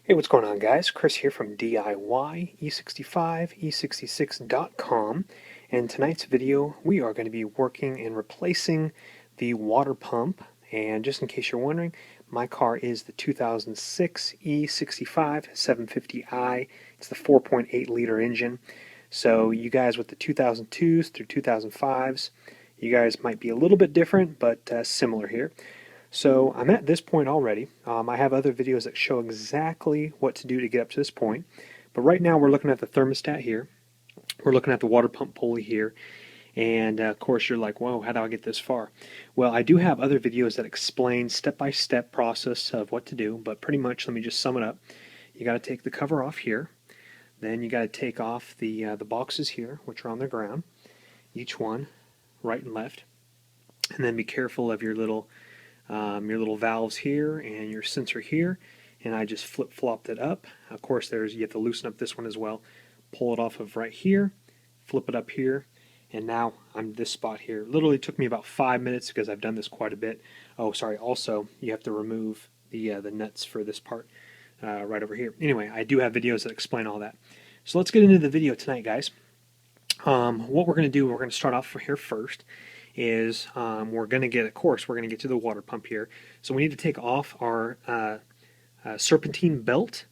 Hey, what's going on, guys? Chris here from DIY E65 E66.com, and tonight's video we are going to be working and replacing the water pump. And just in case you're wondering, my car is the 2006 E65 750i. It's the 4.8 liter engine. So you guys with the 2002s through 2005s, you guys might be a little bit different, but similar here. So I'm at this point already. I have other videos that show exactly what to do to get up to this point. But right now we're looking at the thermostat here. We're looking at the water pump pulley here. And of course you're like, whoa, how do I get this far? Well, I do have other videos that explain step-by-step process of what to do. But pretty much, let me just sum it up. You got to take the cover off here. Then you got to take off the boxes here, which are on the ground. Each one, right and left. And then be careful of your little valves here and your sensor here, and I just flip-flopped it up. Of course, you have to loosen up this one as well. Pull it off of right here, flip it up here, and now I'm this spot here. Literally took me about 5 minutes because I've done this quite a bit. Oh, sorry. Also, you have to remove the nuts for this part right over here. Anyway, I do have videos that explain all that. So let's get into the video tonight, guys. What we're going to do, we're going to start off here first. We're going to get to the water pump here. So we need to take off our serpentine belt,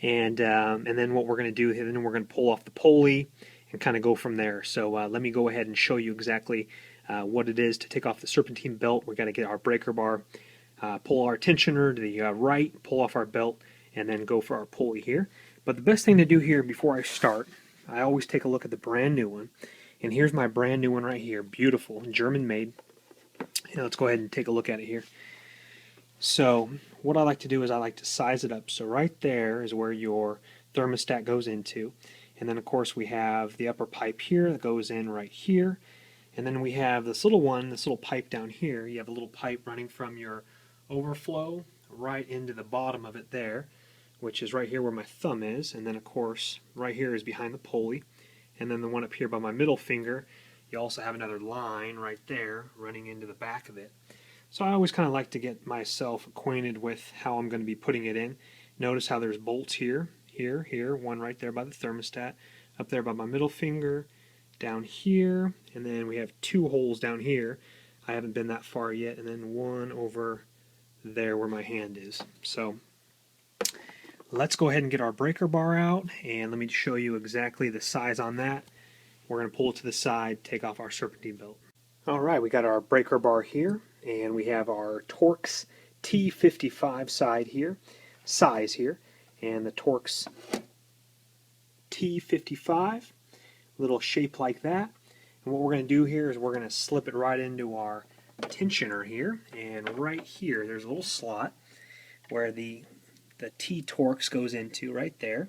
and then what we're going to do, then we're going to pull off the pulley and kind of go from there. So let me go ahead and show you exactly what it is to take off the serpentine belt. We're going to get our breaker bar, pull our tensioner to the right, pull off our belt, and then go for our pulley here. But the best thing to do here before I start, I always take a look at the brand new one. And here's my brand new one right here. Beautiful, German made. And let's go ahead and take a look at it here. So what I like to do is I like to size it up. So right there is where your thermostat goes into. And then of course we have the upper pipe here that goes in right here. And then we have this little one, this little pipe down here. You have a little pipe running from your overflow right into the bottom of it there, which is right here where my thumb is. And then of course right here is behind the pulley. And then the one up here by my middle finger, you also have another line right there running into the back of it. So I always kind of like to get myself acquainted with how I'm going to be putting it in. Notice how there's bolts here, one right there by the thermostat, up there by my middle finger, down here, and then we have two holes down here. I haven't been that far yet, and then one over there where my hand is. So let's go ahead and get our breaker bar out, and let me show you exactly the size on that. We're going to pull it to the side, take off our serpentine belt. Alright, we got our breaker bar here, and we have our Torx T55 size here, and the Torx T55, little shape like that. And what we're going to do here is we're going to slip it right into our tensioner here, and right here there's a little slot where the T-Torx goes into right there.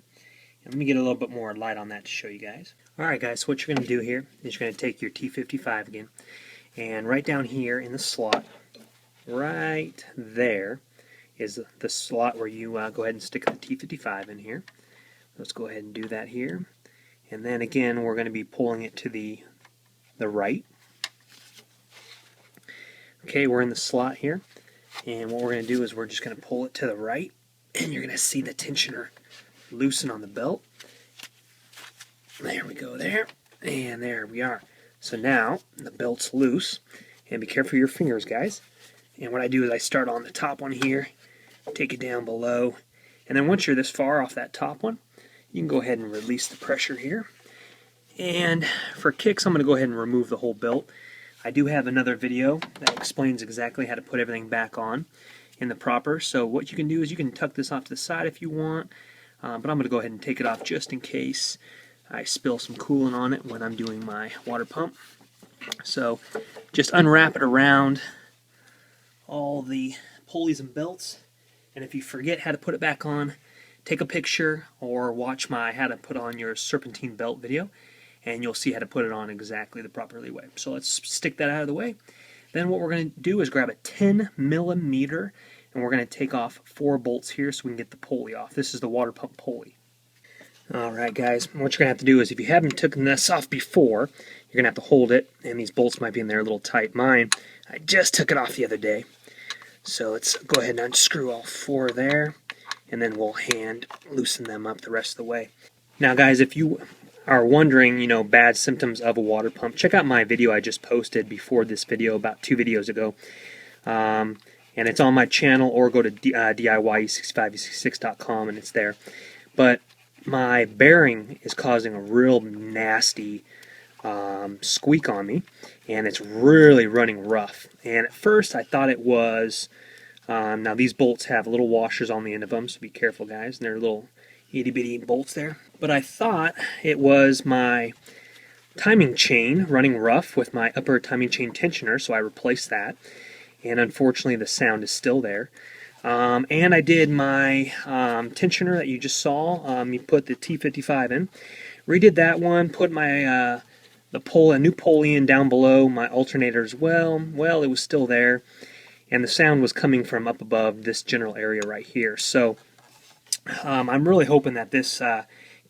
And let me get a little bit more light on that to show you guys. Alright guys, so what you're going to do here is you're going to take your T55 again, and right down here in the slot, right there, is the slot where you go ahead and stick the T55 in here. Let's go ahead and do that here. And then again, we're going to be pulling it to the right. Okay, we're in the slot here. And what we're going to do is we're just going to pull it to the right. And you're going to see the tensioner loosen on the belt. There we go there. And there we are. So now the belt's loose. And be careful of your fingers, guys. And what I do is I start on the top one here, take it down below. And then once you're this far off that top one, you can go ahead and release the pressure here. And for kicks, I'm going to go ahead and remove the whole belt. I do have another video that explains exactly how to put everything back on in the proper. So what you can do is you can tuck this off to the side if you want, but I'm going to go ahead and take it off just in case I spill some coolant on it when I'm doing my water pump. So just unwrap it around all the pulleys and belts, and if you forget how to put it back on, take a picture or watch my how to put on your serpentine belt video, and you'll see how to put it on exactly the properly way. So let's stick that out of the way. Then what we're going to do is grab a 10 millimeter, and we're going to take off 4 bolts here so we can get the pulley off. This is the water pump pulley. Alright guys, what you're going to have to do is if you haven't taken this off before, you're going to have to hold it, and these bolts might be in there a little tight. Mine, I just took it off the other day. So let's go ahead and unscrew all 4 there, and then we'll hand loosen them up the rest of the way. Now guys, if you are wondering, bad symptoms of a water pump, check out my video I just posted before this video, about 2 videos ago. And it's on my channel, or go to DIY E65E66.com and it's there. But my bearing is causing a real nasty squeak on me, and it's really running rough. And at first I thought it was, now these bolts have little washers on the end of them, so be careful guys, and they're little itty bitty bolts there. But I thought it was my timing chain running rough with my upper timing chain tensioner, so I replaced that. And unfortunately the sound is still there. And I did my tensioner that you just saw. You put the T55 in, redid that one, put my a new pulley in down below my alternator as well. Well, it was still there, and the sound was coming from up above this general area right here. So I'm really hoping that this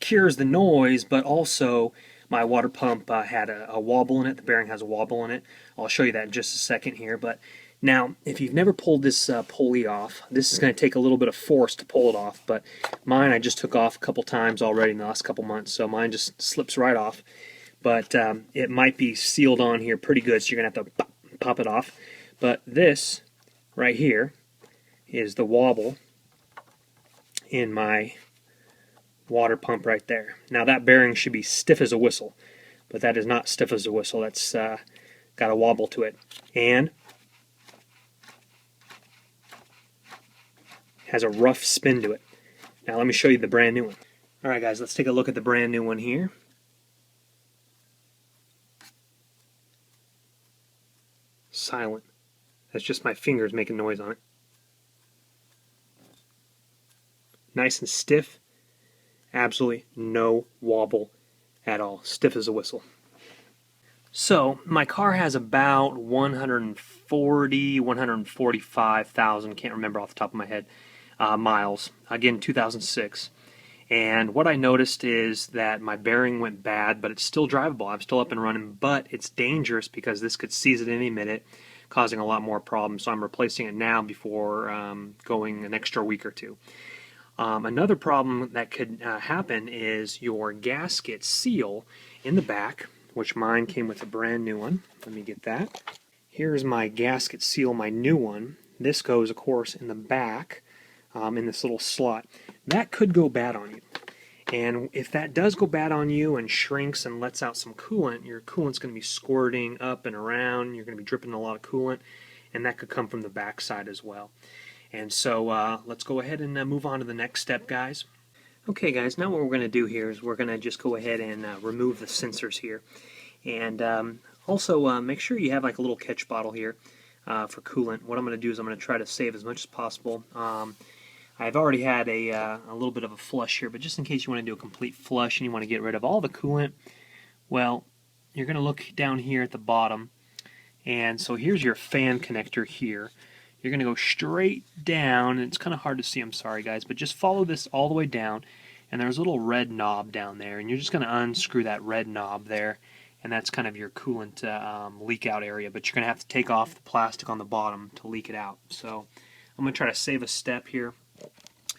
cures the noise, but also my water pump had a wobble in it. The bearing has a wobble in it. I'll show you that in just a second here. But now, if you've never pulled this pulley off, this is going to take a little bit of force to pull it off. But mine I just took off a couple times already in the last couple months, so mine just slips right off. But it might be sealed on here pretty good, so you're going to have to pop it off. But this right here is the wobble in my water pump right there. Now that bearing should be stiff as a whistle, but that is not stiff as a whistle. That's got a wobble to it, and has a rough spin to it. Now let me show you the brand new one. Alright guys, let's take a look at the brand new one here. Silent. That's just my fingers making noise on it. Nice and stiff. Absolutely no wobble at all. Stiff as a whistle. So my car has about 145,000, can't remember off the top of my head, miles. Again, 2006. And what I noticed is that my bearing went bad, but it's still drivable. I'm still up and running, but it's dangerous because this could seize at any minute, causing a lot more problems. So I'm replacing it now before going an extra week or two. Another problem that could happen is your gasket seal in the back, which mine came with a brand new one. Let me get that. Here's my gasket seal, my new one. This goes, of course, in the back, in this little slot. That could go bad on you. And if that does go bad on you and shrinks and lets out some coolant, your coolant's going to be squirting up and around. You're going to be dripping a lot of coolant, and that could come from the back side as well. And so let's go ahead and move on to the next step, guys. Okay, guys, now what we're going to do here is we're going to just go ahead and remove the sensors here. And also make sure you have like a little catch bottle here for coolant. What I'm going to do is I'm going to try to save as much as possible. I've already had a little bit of a flush here, but just in case you want to do a complete flush and you want to get rid of all the coolant, well, you're going to look down here at the bottom, and so here's your fan connector here. You're going to go straight down, and it's kind of hard to see, I'm sorry guys, but just follow this all the way down, and there's a little red knob down there, and you're just going to unscrew that red knob there, and that's kind of your coolant leak out area, but you're going to have to take off the plastic on the bottom to leak it out. So I'm going to try to save a step here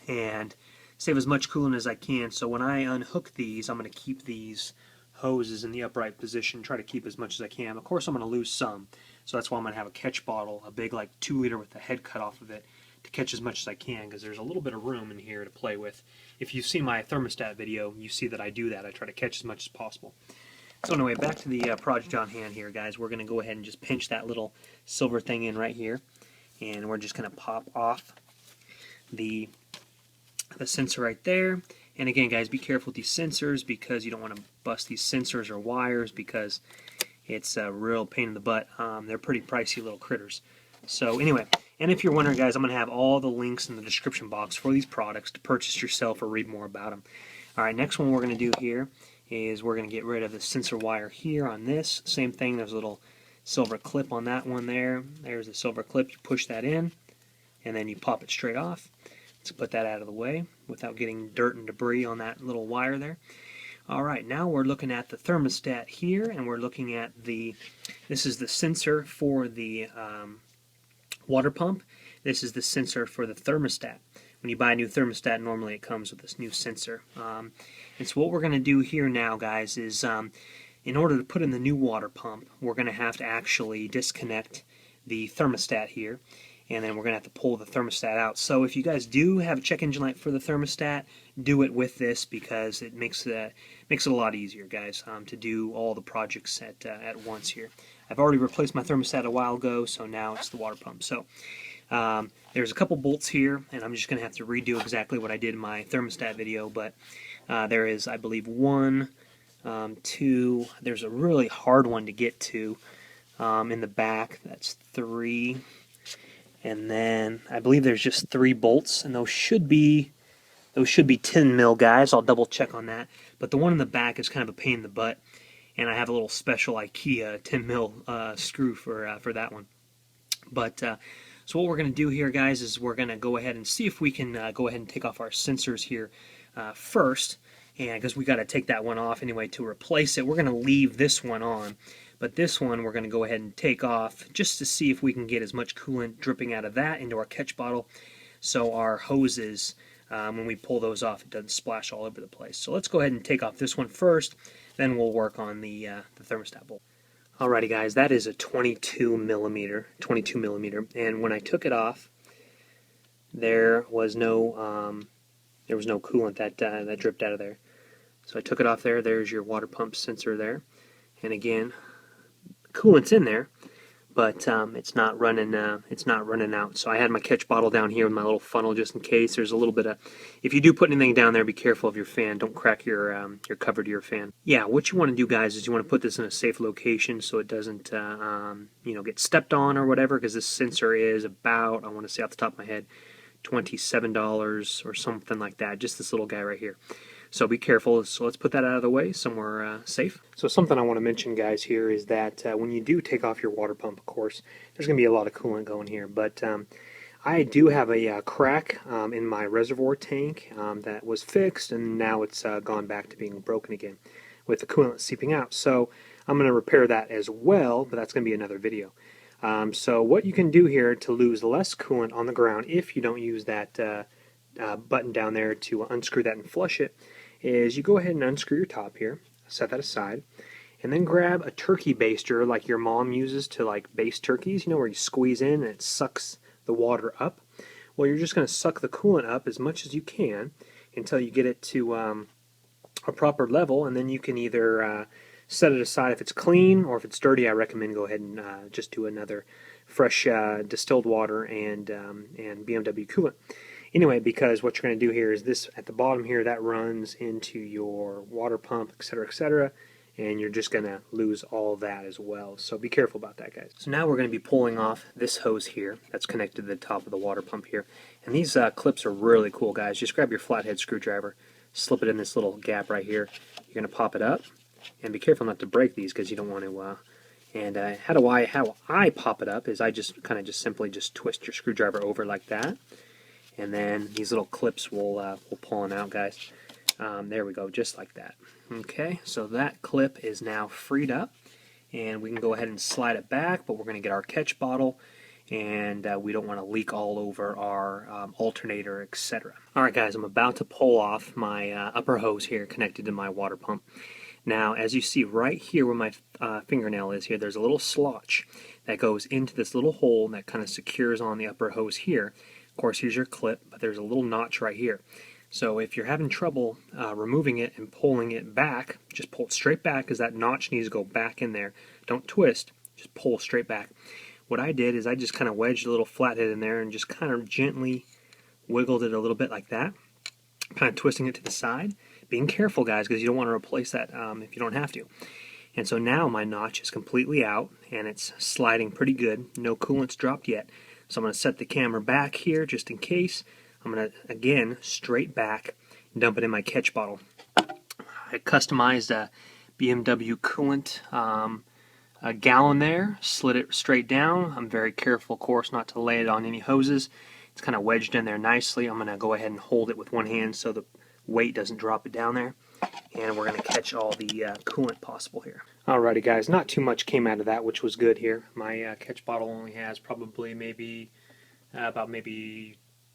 and save as much coolant as I can. So when I unhook these, I'm going to keep these hoses in the upright position, try to keep as much as I can. Of course I'm going to lose some, so that's why I'm going to have a catch bottle, a big like 2 liter with the head cut off of it, to catch as much as I can, because there's a little bit of room in here to play with. If you've seen my thermostat video, you see that I do that. I try to catch as much as possible. So anyway, back to the project on hand here, guys. We're going to go ahead and just pinch that little silver thing in right here, and we're just going to pop off the sensor right there. And again, guys, be careful with these sensors, because you don't want to bust these sensors or wires, because it's a real pain in the butt. They're pretty pricey little critters. So anyway, and if you're wondering, guys, I'm going to have all the links in the description box for these products to purchase yourself or read more about them. Alright, next one we're going to do here is we're going to get rid of the sensor wire here on this. Same thing, there's a little silver clip on that one there. There's the silver clip. You push that in, and then you pop it straight off. Let's put that out of the way without getting dirt and debris on that little wire there. Alright, now we're looking at the thermostat here, and we're looking at this is the sensor for the water pump. This is the sensor for the thermostat. when you buy a new thermostat, normally it comes with this new sensor. And so what we're going to do here now, guys, is in order to put in the new water pump, we're going to have to actually disconnect the thermostat here, and then we're going to have to pull the thermostat out. So if you guys do have a check engine light for the thermostat, do it with this, because it makes it a lot easier, guys, to do all the projects at once here. I've already replaced my thermostat a while ago, so now it's the water pump. So there's a couple bolts here, and I'm just going to have to redo exactly what I did in my thermostat video, but there is, I believe, 1, 2, there's a really hard one to get to in the back. That's 3, and then I believe there's just 3 bolts, and those should be 10 mil, guys. I'll double check on that, but the one in the back is kind of a pain in the butt, and I have a little special IKEA 10 mil screw for that one. But so what we're going to do here, guys, is we're going to go ahead and see if we can go ahead and take off our sensors here first, and because we got to take that one off anyway to replace it. We're going to leave this one on, but this one we're going to go ahead and take off just to see if we can get as much coolant dripping out of that into our catch bottle, so our hoses, when we pull those off, it doesn't splash all over the place. So let's go ahead and take off this one first, then we'll work on the thermostat bolt. Alrighty, guys, that is a 22 millimeter, and when I took it off, there was no coolant that dripped out of there. So I took it off there. There's your water pump sensor there, and again, coolant's in there, but it's not running out. So I had my catch bottle down here with my little funnel just in case. There's a little bit of, if you do put anything down there, be careful of your fan. Don't crack your cover to your fan. Yeah, what you want to do, guys, is you want to put this in a safe location so it doesn't get stepped on or whatever, because this sensor is about, I want to say off the top of my head, $27 or something like that. Just this little guy right here. So be careful. So let's put that out of the way, somewhere safe. So something I want to mention, guys, here is that when you do take off your water pump, of course, there's going to be a lot of coolant going here. But I do have a crack in my reservoir tank that was fixed, and now it's gone back to being broken again with the coolant seeping out. So I'm going to repair that as well, but that's going to be another video. So what you can do here to lose less coolant on the ground, if you don't use that button down there to unscrew that and flush it, is you go ahead and unscrew your top here, set that aside, and then grab a turkey baster like your mom uses to like baste turkeys, where you squeeze in and it sucks the water up. Well, you're just going to suck the coolant up as much as you can until you get it to a proper level, and then you can either set it aside if it's clean, or if it's dirty, I recommend go ahead and just do another fresh distilled water and BMW coolant. Anyway, because what you're going to do here is this at the bottom here, that runs into your water pump, etc., and you're just going to lose all that as well. So be careful about that, guys. So now we're going to be pulling off this hose here that's connected to the top of the water pump here. And these clips are really cool, guys. Just grab your flathead screwdriver, slip it in this little gap right here. You're going to pop it up, and be careful not to break these because you don't want to. And how I pop it up is I just simply twist your screwdriver over like that. And then these little clips will pull on out, guys. There we go, just like that. Okay, so that clip is now freed up, and we can go ahead and slide it back, but we're going to get our catch bottle, and we don't want to leak all over our alternator, etc. Alright, guys, I'm about to pull off my upper hose here connected to my water pump. Now, as you see right here where my fingernail is here, there's a little slotch that goes into this little hole that kind of secures on the upper hose here. Of course, here's your clip, but there's a little notch right here. So if you're having trouble removing it and pulling it back, just pull it straight back, because that notch needs to go back in there. Don't twist, just pull straight back. What I did is I just kind of wedged a little flathead in there and just kind of gently wiggled it a little bit like that, kind of twisting it to the side. Being careful, guys, because you don't want to replace that if you don't have to. And so now my notch is completely out, and it's sliding pretty good. No coolant's dropped yet. So I'm going to set the camera back here just in case. I'm going to, again, straight back, dump it in my catch bottle. I customized a BMW coolant a gallon there, slid it straight down. I'm very careful, of course, not to lay it on any hoses. It's kind of wedged in there nicely. I'm going to go ahead and hold it with one hand so the weight doesn't drop it down there. And we're going to catch all the coolant possible here. Alrighty, guys, not too much came out of that, which was good here. My catch bottle only has probably maybe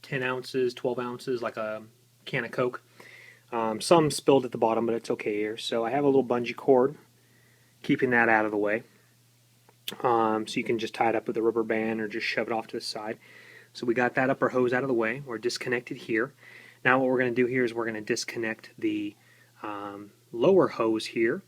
10 ounces, 12 ounces, like a can of Coke. Some spilled at the bottom, but it's okay here. So I have a little bungee cord, keeping that out of the way. So you can just tie it up with a rubber band or just shove it off to the side. So we got that upper hose out of the way. We're disconnected here. Now what we're going to do here is we're going to disconnect the lower hose here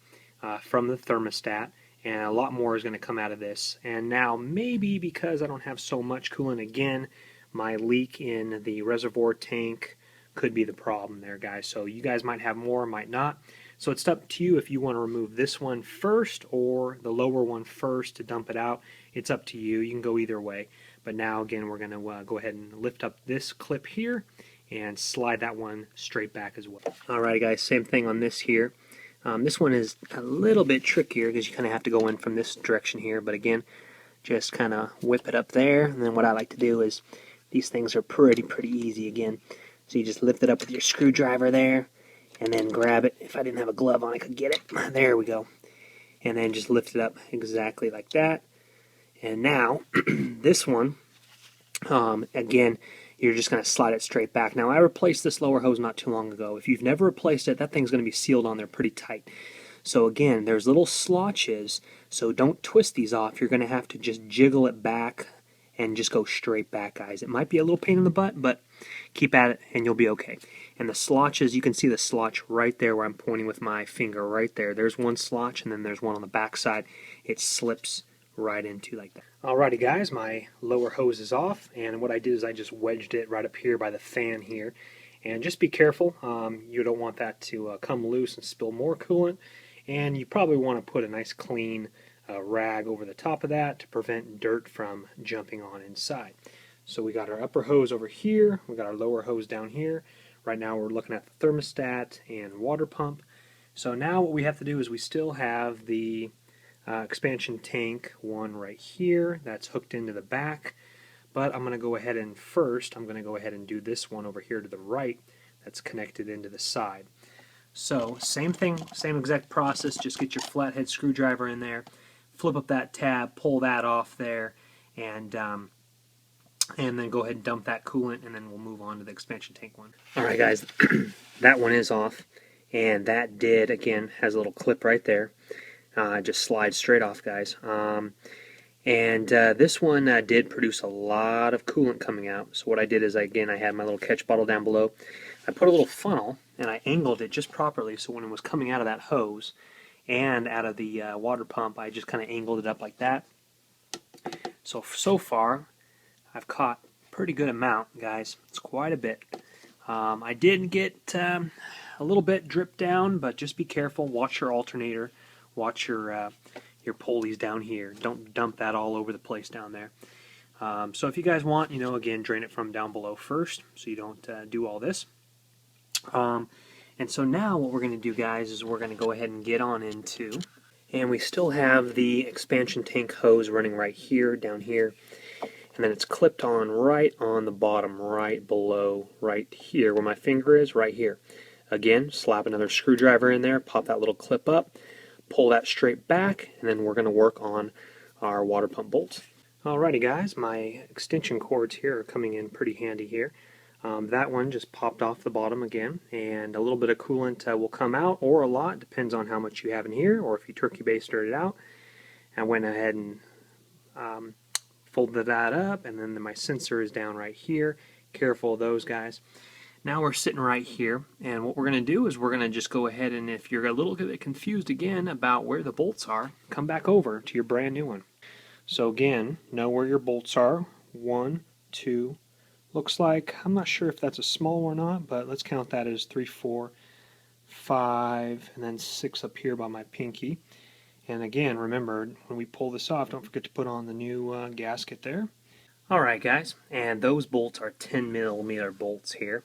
from the thermostat, and a lot more is going to come out of this. And now maybe because I don't have so much coolant again, my leak in the reservoir tank could be the problem there, guys. So you guys might have more, might not. So it's up to you if you want to remove this one first or the lower one first to dump it out. It's up to you. You can go either way. But now again, we're going to go ahead and lift up this clip here and slide that one straight back as well. Alright guys, same thing on this here. This one is a little bit trickier because you kind of have to go in from this direction here, but again, just kind of whip it up there, and then what I like to do is, these things are pretty easy again. So you just lift it up with your screwdriver there, and then grab it. If I didn't have a glove on, I could get it. There we go. And then just lift it up exactly like that. And now, this one, again, you're just going to slide it straight back. Now, I replaced this lower hose not too long ago. If you've never replaced it, that thing's going to be sealed on there pretty tight. So again, there's little slotches, so don't twist these off. You're going to have to just jiggle it back and just go straight back, guys. It might be a little pain in the butt, but keep at it and you'll be okay. And the slotches, you can see the slotch right there where I'm pointing with my finger right there. There's one slotch, and then there's one on the back side. It slips right into like that. Alrighty guys, my lower hose is off, and what I did is I just wedged it right up here by the fan here. And just be careful, you don't want that to come loose and spill more coolant, and you probably want to put a nice clean rag over the top of that to prevent dirt from jumping on inside. So we got our upper hose over here, we got our lower hose down here. Right now we're looking at the thermostat and water pump. So now what we have to do is we still have the expansion tank one right here that's hooked into the back, but I'm going to go ahead and first I'm going to go ahead and do this one over here to the right that's connected into the side. So same thing, same exact process, just get your flathead screwdriver in there, flip up that tab, pull that off there, and then go ahead and dump that coolant, and then we'll move on to the expansion tank one. Alright guys, that one is off, and that did, again, has a little clip right there. Just slides straight off, guys. This one did produce a lot of coolant coming out. So what I did is, again, I had my little catch bottle down below. I put a little funnel, and I angled it just properly so when it was coming out of that hose and out of the water pump, I just kind of angled it up like that. So far, I've caught a pretty good amount, guys. It's quite a bit. I did get a little bit dripped down, but just be careful. Watch your alternator. Watch your pulleys down here. Don't dump that all over the place down there. So if you guys want, again, drain it from down below first so you don't do all this. And so now what we're going to do, guys, is we're going to go ahead and get on into, and we still have the expansion tank hose running right here, down here, and then it's clipped on right on the bottom, right below, right here, where my finger is, right here. Again, slap another screwdriver in there, pop that little clip up, pull that straight back, and then we're going to work on our water pump bolts. Alrighty guys, my extension cords here are coming in pretty handy here. That one just popped off the bottom again, and a little bit of coolant will come out, or a lot, depends on how much you have in here, or if you turkey basted it out. I went ahead and folded that up, and then my sensor is down right here. Careful of those, guys. Now we're sitting right here, and what we're going to do is we're going to just go ahead, and if you're a little bit confused again about where the bolts are, come back over to your brand new one. So again, know where your bolts are. 1, 2, looks like, I'm not sure if that's a small or not, but let's count that as 3, 4, 5, and then 6 up here by my pinky. And again, remember, when we pull this off, don't forget to put on the new gasket there. Alright guys, and those bolts are 10mm bolts here.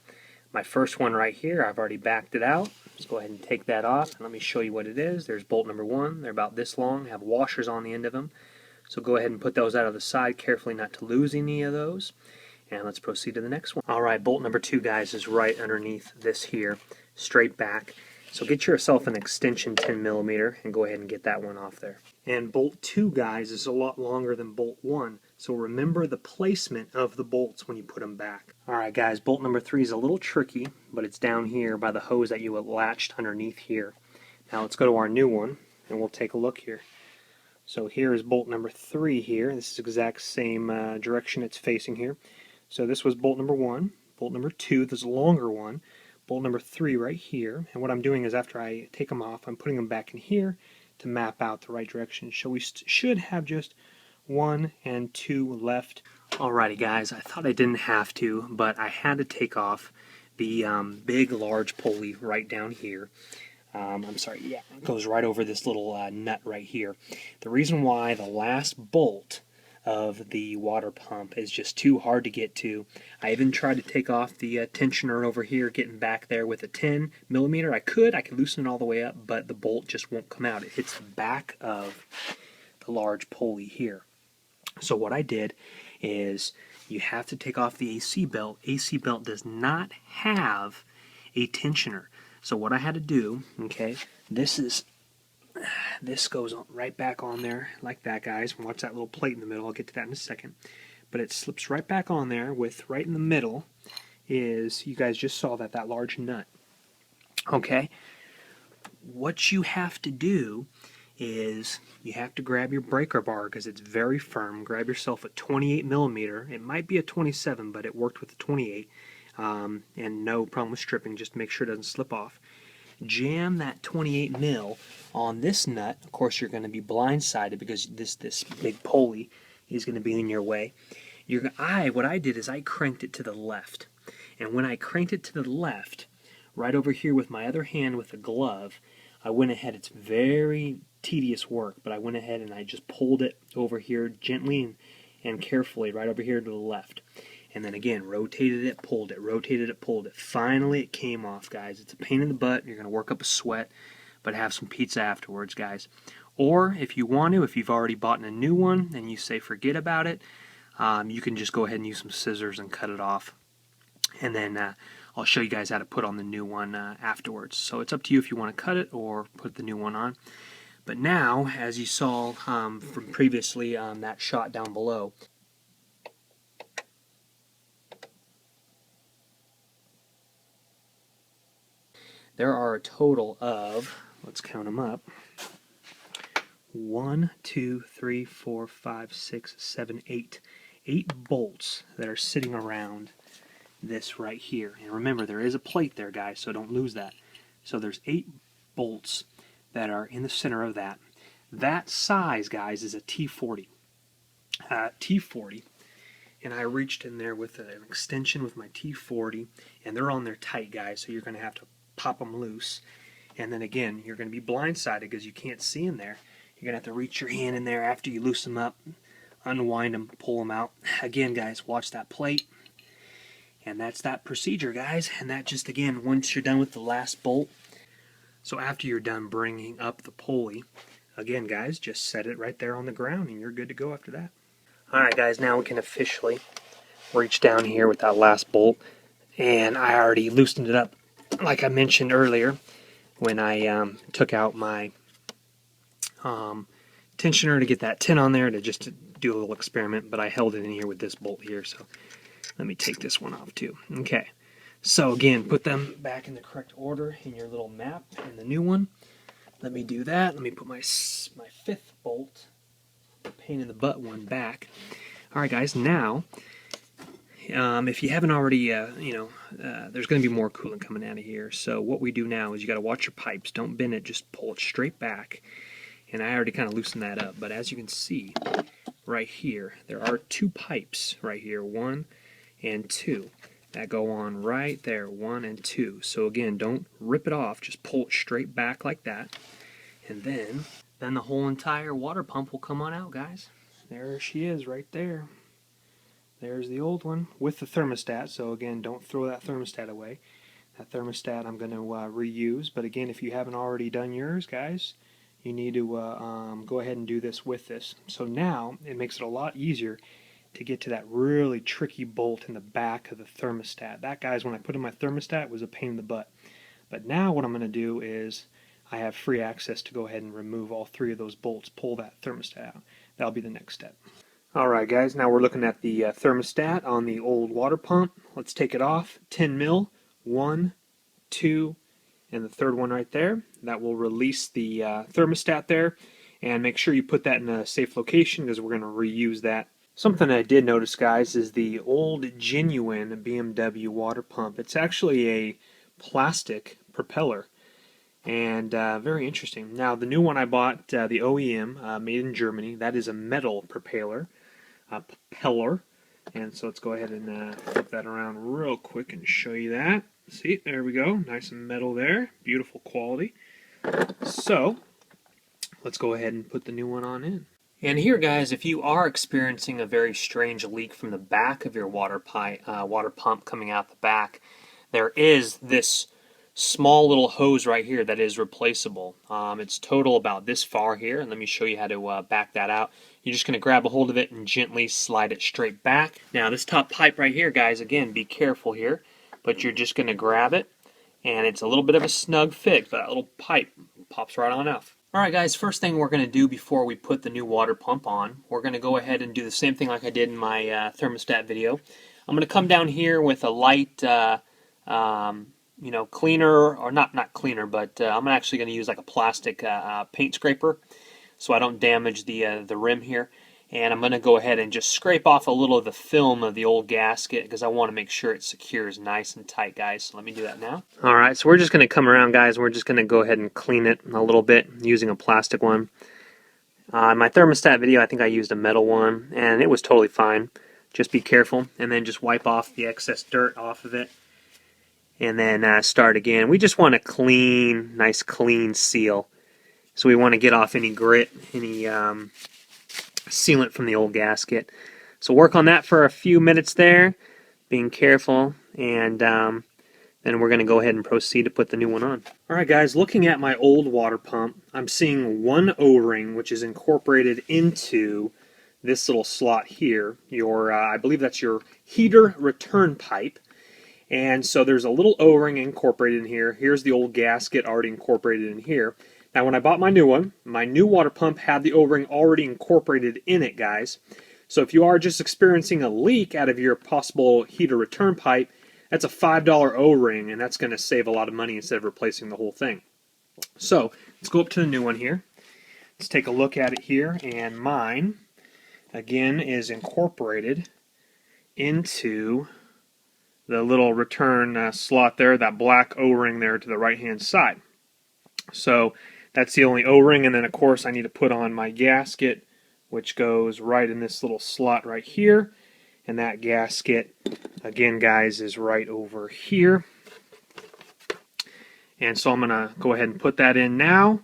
My first one right here, I've already backed it out. Let's go ahead and take that off, and let me show you what it is. There's bolt number 1. They're about this long, have washers on the end of them. So go ahead and put those out of the side carefully not to lose any of those. And let's proceed to the next one. Alright, bolt number 2, guys, is right underneath this here, straight back. So get yourself an extension 10mm and go ahead and get that one off there. And bolt 2, guys, is a lot longer than bolt 1. So remember the placement of the bolts when you put them back. Alright guys, bolt number 3 is a little tricky, but it's down here by the hose that you latched underneath here. Now let's go to our new one, and we'll take a look here. So here is bolt number 3 here. This is the exact same direction it's facing here. So this was bolt number 1, bolt number 2, this is a longer one, bolt number 3 right here. And what I'm doing is after I take them off, I'm putting them back in here to map out the right direction. So we should have just 1 and 2 left. Alrighty guys, I thought I didn't have to, but I had to take off the big large pulley right down here. I'm sorry, yeah, it goes right over this little nut right here. The reason why the last bolt of the water pump is just too hard to get to. I even tried to take off the tensioner over here, getting back there with a 10 millimeter. I could loosen it all the way up, but the bolt just won't come out. It hits the back of the large pulley here. So what I did is you have to take off the AC belt. AC belt does not have a tensioner. So what I had to do, okay, this goes right back on there like that, guys. Watch that little plate in the middle. I'll get to that in a second. But it slips right back on there with right in the middle is, you guys just saw that large nut. Okay, what you have to do is you have to grab your breaker bar because it's very firm. Grab yourself a 28 millimeter. It might be a 27, but it worked with the 28. And no problem with stripping, just make sure it doesn't slip off. Jam that 28 mil on this nut. Of course, you're going to be blindsided because this big pulley is going to be in your way. What I did is I cranked it to the left. And when I cranked it to the left, right over here with my other hand with a glove, I went ahead. It's very tedious work, but I went ahead and I just pulled it over here gently and carefully right over here to the left. And then again, rotated it, pulled it, rotated it, pulled it. Finally, it came off, guys. It's a pain in the butt. You're going to work up a sweat, but have some pizza afterwards, guys. Or if you want to, if you've already bought a new one and you say forget about it, you can just go ahead and use some scissors and cut it off. And then I'll show you guys how to put on the new one afterwards. So it's up to you if you want to cut it or put the new one on. But now, as you saw from previously that shot down below, there are a total of, let's count them up, 1, 2, 3, 4, 5, 6, 7, 8. 8 bolts that are sitting around this right here. And remember, there is a plate there, guys, so don't lose that. So there's 8 bolts that are in the center of that. That size, guys, is a T40. T40. And I reached in there with an extension with my T40, and they're on there tight, guys, so you're going to have to pop them loose. And then again, you're going to be blindsided because you can't see in there. You're going to have to reach your hand in there after you loosen them up, unwind them, pull them out. Again, guys, watch that plate. And that's that procedure, guys. And that just, again, once you're done with the last bolt, so after you're done bringing up the pulley, again, guys, just set it right there on the ground and you're good to go after that. Alright, guys, now we can officially reach down here with that last bolt. And I already loosened it up, like I mentioned earlier, when I took out my tensioner to get that 10 on there to just do a little experiment, but I held it in here with this bolt here, so let me take this one off too. Okay, so again, put them back in the correct order in your little map in the new one. Let me do that. Let me put my 5th bolt, the pain in the butt one, back. Alright guys, now if you haven't already, there's going to be more coolant coming out of here. So what we do now is you got to watch your pipes. Don't bend it, just pull it straight back. And I already kind of loosened that up. But as you can see right here, there are 2 pipes right here, 1 and 2, that go on right there, 1 and 2. So again, don't rip it off, just pull it straight back like that. And then the whole entire water pump will come on out, guys. There she is right there. There's the old one with the thermostat, so again, don't throw that thermostat away. That thermostat I'm going to reuse, but again, if you haven't already done yours, guys, you need to go ahead and do this with this. So now, it makes it a lot easier to get to that really tricky bolt in the back of the thermostat. That, guys, when I put in my thermostat, was a pain in the butt. But now what I'm going to do is, I have free access to go ahead and remove all 3 of those bolts, pull that thermostat out. That'll be the next step. Alright guys, now we're looking at the thermostat on the old water pump. Let's take it off. 10 mil, 1, 2, and the third one right there. That will release the thermostat there, and make sure you put that in a safe location because we're going to reuse that. Something I did notice, guys, is the old genuine BMW water pump. It's actually a plastic propeller, and very interesting. Now the new one I bought, the OEM, made in Germany, that is a metal propeller. And so let's go ahead and flip that around real quick and show you that. See, there we go, nice and metal there, beautiful quality. So let's go ahead and put the new one on in. And here, guys, if you are experiencing a very strange leak from the back of your water pump coming out the back, there is this small little hose right here that is replaceable. It's total about this far here, and let me show you how to back that out. You're just going to grab a hold of it and gently slide it straight back. Now this top pipe right here, guys, again, be careful here, but you're just going to grab it, and it's a little bit of a snug fit, but that little pipe pops right on off. Alright guys, first thing we're going to do before we put the new water pump on, we're going to go ahead and do the same thing like I did in my thermostat video. I'm going to come down here with a light cleaner, or not cleaner, but I'm actually going to use like a plastic paint scraper so I don't damage the rim here. And I'm going to go ahead and just scrape off a little of the film of the old gasket because I want to make sure it secures nice and tight, guys. So let me do that now. Alright, so we're just going to come around, guys. We're just going to go ahead and clean it a little bit using a plastic one. In my thermostat video, I think I used a metal one, and it was totally fine. Just be careful, and then just wipe off the excess dirt off of it. And then start again. We just want a clean, nice clean seal. So we want to get off any grit, any sealant from the old gasket. So work on that for a few minutes there, being careful, and then we're going to go ahead and proceed to put the new one on. Alright guys, looking at my old water pump, I'm seeing one O-ring which is incorporated into this little slot here. I believe that's your heater return pipe. And so there's a little O-ring incorporated in here. Here's the old gasket already incorporated in here. Now when I bought my new one, my new water pump had the O-ring already incorporated in it, guys. So if you are just experiencing a leak out of your possible heater return pipe, that's a $5 O-ring, and that's going to save a lot of money instead of replacing the whole thing. So let's go up to the new one here. Let's take a look at it here, and mine, again, is incorporated into the little return slot there, that black O-ring there to the right-hand side. So that's the only O-ring, and then of course I need to put on my gasket, which goes right in this little slot right here. And that gasket, again, guys, is right over here. And so I'm going to go ahead and put that in now,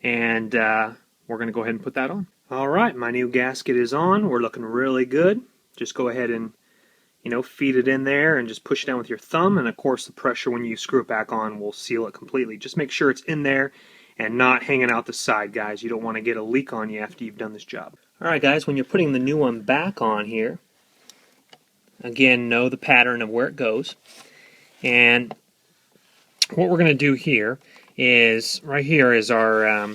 and we're going to go ahead and put that on. Alright, my new gasket is on. We're looking really good. Just go ahead and feed it in there and just push it down with your thumb, and of course the pressure when you screw it back on will seal it completely. Just make sure it's in there and not hanging out the side, guys. You don't want to get a leak on you after you've done this job. Alright guys, when you're putting the new one back on here, again, know the pattern of where it goes. And what we're going to do here is, right here is our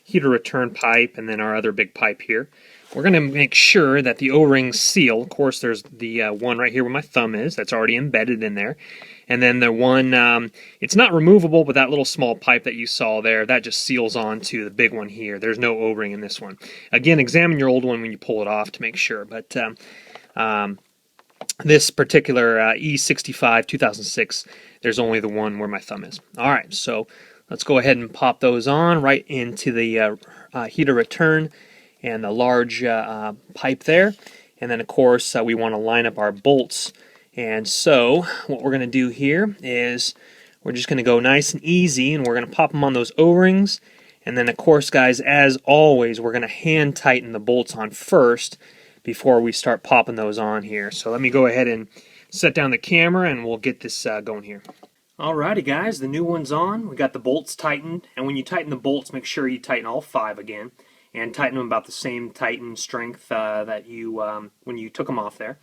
heater return pipe, and then our other big pipe here. We're going to make sure that the O-rings seal. Of course, there's the one right here where my thumb is. That's already embedded in there. And then the one, it's not removable, but that little small pipe that you saw there, that just seals onto the big one here. There's no O-ring in this one. Again, examine your old one when you pull it off to make sure. But this particular E65 2006, there's only the one where my thumb is. Alright, so let's go ahead and pop those on right into the heater return and the large pipe there. And then of course we want to line up our bolts. And so what we're going to do here is we're just going to go nice and easy, and we're going to pop them on those O-rings. And then of course, guys, as always, we're going to hand tighten the bolts on first before we start popping those on here. So let me go ahead and set down the camera and we'll get this going here. Alrighty guys, the new one's on. We got the bolts tightened, and when you tighten the bolts, make sure you tighten all 5 again, and tighten them about the same tighten strength that you when you took them off there.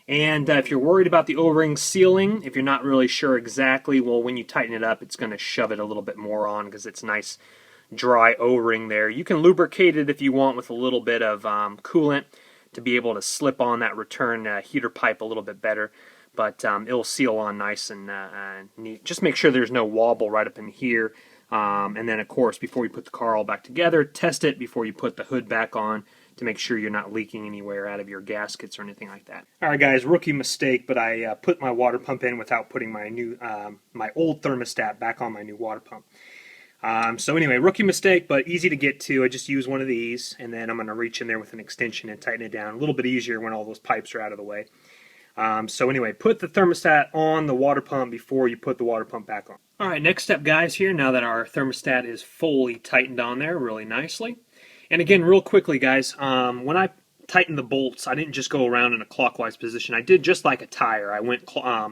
And if you're worried about the O-ring sealing, if you're not really sure exactly, well, when you tighten it up, it's going to shove it a little bit more on because it's nice dry O-ring there. You can lubricate it if you want with a little bit of coolant to be able to slip on that return heater pipe a little bit better. But it'll seal on nice and neat. Just make sure there's no wobble right up in here. And then, of course, before you put the car all back together, test it before you put the hood back on to make sure you're not leaking anywhere out of your gaskets or anything like that. All right, guys, rookie mistake, but I put my water pump in without putting my new, my old thermostat back on my new water pump. So anyway, rookie mistake, but easy to get to. I just use one of these, and then I'm going to reach in there with an extension and tighten it down. A little bit easier when all those pipes are out of the way. So anyway, put the thermostat on the water pump before you put the water pump back on. All right, next step, guys, here, now that our thermostat is fully tightened on there really nicely. And again, real quickly, guys, when I tightened the bolts, I didn't just go around in a clockwise position. I did just like a tire. I went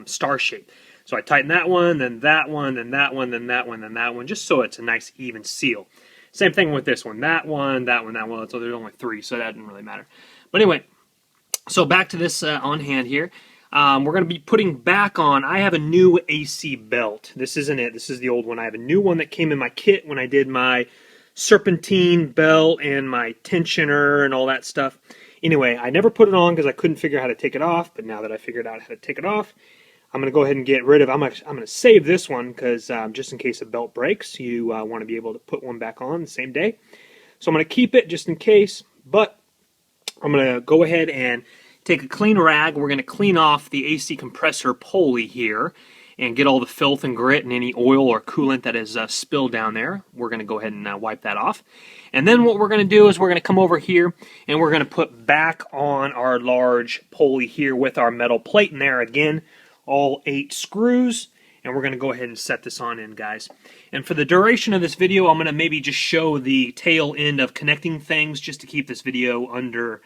star shape. So I tightened that one, then that one, then that one, then that one, then that one, just so it's a nice even seal. Same thing with this one. That one, that one, that one. So there's only 3, so that didn't really matter. But anyway, so back to this on hand here. We're going to be putting back on, I have a new AC belt. This isn't it. This is the old one. I have a new one that came in my kit when I did my Serpentine belt and my tensioner and all that stuff. Anyway, I never put it on because I couldn't figure out how to take it off, but now that I figured out how to take it off, I'm going to go ahead and get rid of, I'm going to save this one because just in case a belt breaks, you want to be able to put one back on the same day. So I'm going to keep it just in case, but I'm going to go ahead and take a clean rag. We're going to clean off the AC compressor pulley here and get all the filth and grit and any oil or coolant that is spilled down there. We're going to go ahead and wipe that off. And then what we're going to do is we're going to come over here and we're going to put back on our large pulley here with our metal plate in there again. All 8 screws, and we're going to go ahead and set this on in, guys. And for the duration of this video, I'm going to maybe just show the tail end of connecting things just to keep this video under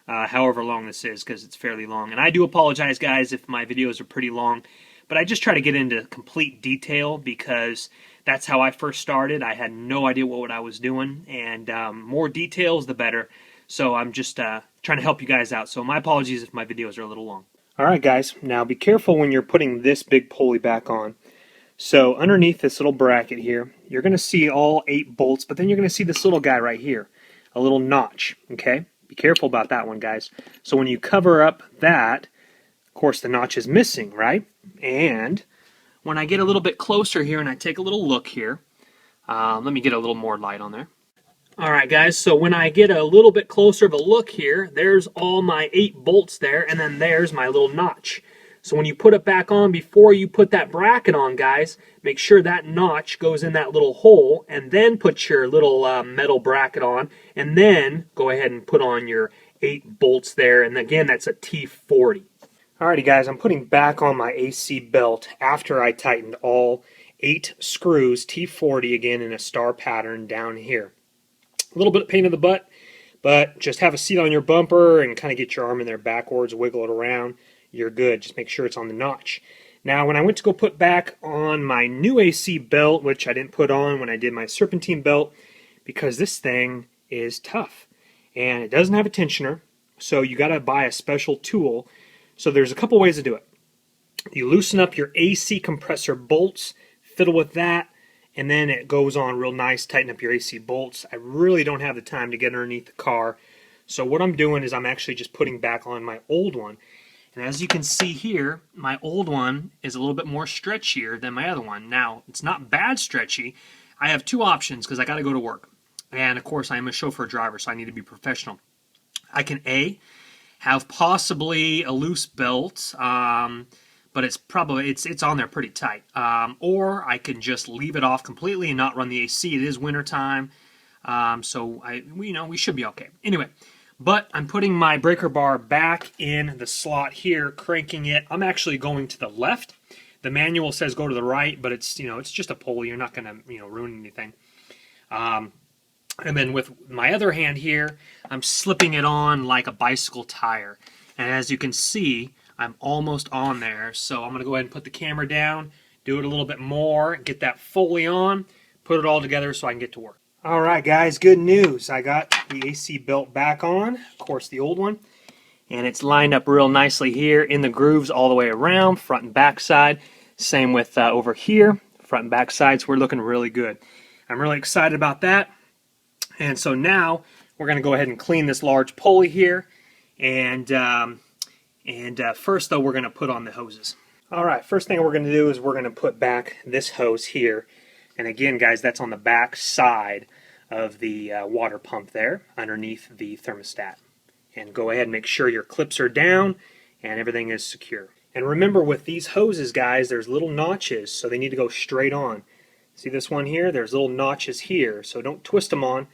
however long this is, because it's fairly long. And I do apologize, guys, if my videos are pretty long, but I just try to get into complete detail because that's how I first started. I had no idea what I was doing, and more details, the better. So I'm just trying to help you guys out. So my apologies if my videos are a little long. Alright, guys, now be careful when you're putting this big pulley back on. So underneath this little bracket here, you're going to see all 8 bolts, but then you're going to see this little guy right here, a little notch, okay? Be careful about that one, guys. So when you cover up that, of course the notch is missing, right? And when I get a little bit closer here and I take a little look here, let me get a little more light on there. Alright, guys, so when I get a little bit closer of a look here, there's all my 8 bolts there, and then there's my little notch. So when you put it back on, before you put that bracket on, guys, make sure that notch goes in that little hole, and then put your little metal bracket on, and then go ahead and put on your 8 bolts there, and again, that's a T40. Alrighty, guys, I'm putting back on my AC belt after I tightened all 8 screws, T40 again in a star pattern down here. A little bit of pain in the butt, but just have a seat on your bumper and kind of get your arm in there backwards, wiggle it around. You're good. Just make sure it's on the notch. Now, when I went to go put back on my new AC belt, which I didn't put on when I did my Serpentine belt, because this thing is tough. And it doesn't have a tensioner, so you got to buy a special tool. So there's a couple ways to do it. You loosen up your AC compressor bolts, fiddle with that, and then it goes on real nice, tighten up your AC bolts. I really don't have the time to get underneath the car. So what I'm doing is I'm actually just putting back on my old one. And as you can see here, my old one is a little bit more stretchier than my other one. Now, it's not bad stretchy. I have 2 options because I got to go to work. And of course, I am a chauffeur driver, so I need to be professional. I can A, have possibly a loose belt, but it's probably it's on there pretty tight. Or I can just leave it off completely and not run the AC. It is winter time, so we should be okay. Anyway, but I'm putting my breaker bar back in the slot here, cranking it. I'm actually going to the left. The manual says go to the right, but it's it's just a pulley. You're not going to ruin anything. And then with my other hand here, I'm slipping it on like a bicycle tire. And as you can see, I'm almost on there. So I'm going to go ahead and put the camera down, do it a little bit more, get that fully on, put it all together so I can get to work. Alright guys, good news. I got the AC belt back on, of course the old one. And it's lined up real nicely here in the grooves all the way around, front and back side. Same with over here, front and back sides. We're looking really good. I'm really excited about that. And so now we're going to go ahead and clean this large pulley here. And first, though, we're going to put on the hoses. All right, first thing we're going to do is we're going to put back this hose here. And again, guys, that's on the back side of the water pump there, underneath the thermostat. And go ahead and make sure your clips are down and everything is secure. And remember, with these hoses, guys, there's little notches, so they need to go straight on. See this one here? There's little notches here, so don't twist them on.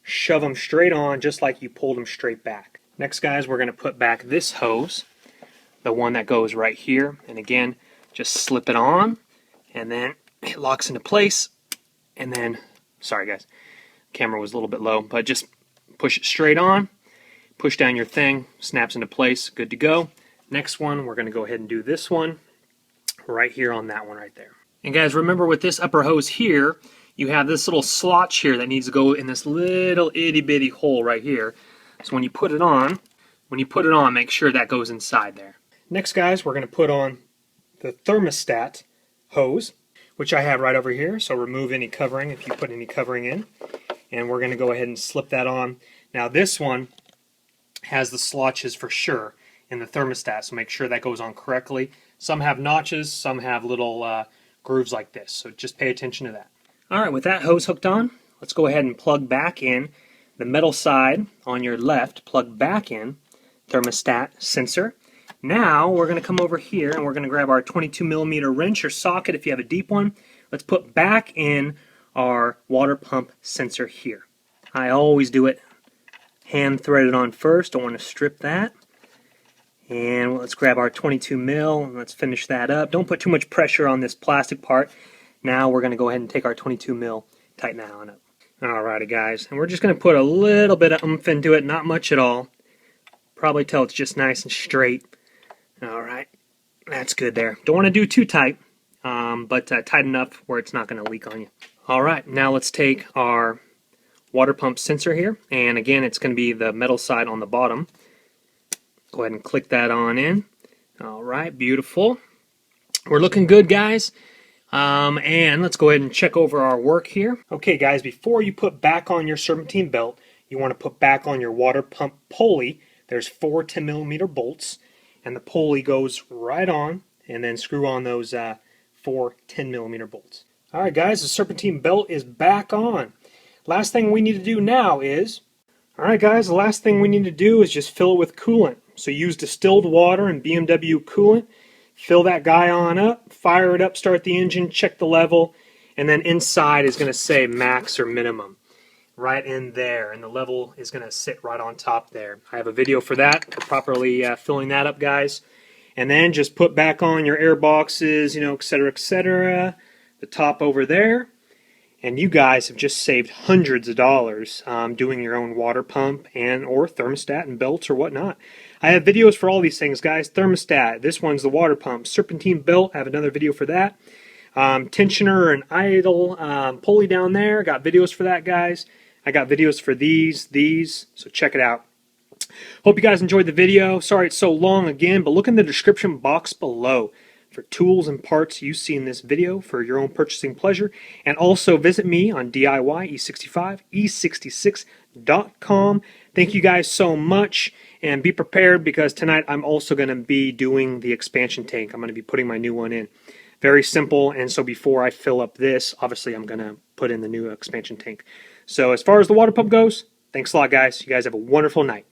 Shove them straight on, just like you pulled them straight back. Next, guys, we're going to put back this hose, the one that goes right here. And again, just slip it on, and then it locks into place. And then, sorry guys, camera was a little bit low, but just push it straight on, push down your thing, snaps into place, good to go. Next one, we're going to go ahead and do this one right here on that one right there. And guys, remember with this upper hose here, you have this little slot here that needs to go in this little itty bitty hole right here. So when you put it on, make sure that goes inside there. Next, guys, we're going to put on the thermostat hose, which I have right over here. So remove any covering if you put any covering in. And we're going to go ahead and slip that on. Now this one has the slotches for sure in the thermostat, so make sure that goes on correctly. Some have notches, some have little grooves like this, so just pay attention to that. Alright, with that hose hooked on, let's go ahead and plug back in the metal side on your left, plug back in thermostat sensor. Now we're going to come over here and we're going to grab our 22mm wrench or socket if you have a deep one. Let's put back in our water pump sensor here. I always do it hand threaded on first, don't want to strip that. And let's grab our 22mm and let's finish that up. Don't put too much pressure on this plastic part. Now we're going to go ahead and take our 22mm, tighten that on up. Alrighty guys, and we're just going to put a little bit of oomph into it, not much at all. Probably till it's just nice and straight. Alright, that's good there. Don't want to do too tight, but tight enough where it's not going to leak on you. Alright, now let's take our water pump sensor here, and again it's going to be the metal side on the bottom. Go ahead and click that on in. Alright, beautiful. We're looking good, guys. And let's go ahead and check over our work here. Okay guys, before you put back on your serpentine belt, you want to put back on your water pump pulley. There's 4 10mm bolts, and the pulley goes right on, and then screw on those 4 10mm bolts. Alright guys, the serpentine belt is back on. Last thing we need to do now is, alright guys, the last thing we need to do is just fill it with coolant. So use distilled water and BMW coolant. Fill that guy on up, fire it up, start the engine, check the level, and then inside is going to say max or minimum right in there, and the level is going to sit right on top there. I have a video for that, for properly filling that up, guys. And then just put back on your air boxes, etc., the top over there. And you guys have just saved hundreds of dollars doing your own water pump and or thermostat and belts or whatnot. I have videos for all these things, guys. Thermostat, this one's the water pump. Serpentine belt, I have another video for that. Tensioner and idle pulley down there, got videos for that, guys. I got videos for these, so check it out. Hope you guys enjoyed the video. Sorry it's so long again, but look in the description box below for tools and parts you see in this video for your own purchasing pleasure. And also visit me on DIY E65 E66.com. Thank you guys so much, and be prepared because tonight I'm also going to be doing the expansion tank. I'm going to be putting my new one in. Very simple, and so before I fill up this, obviously I'm going to put in the new expansion tank. So as far as the water pump goes, thanks a lot guys. You guys have a wonderful night.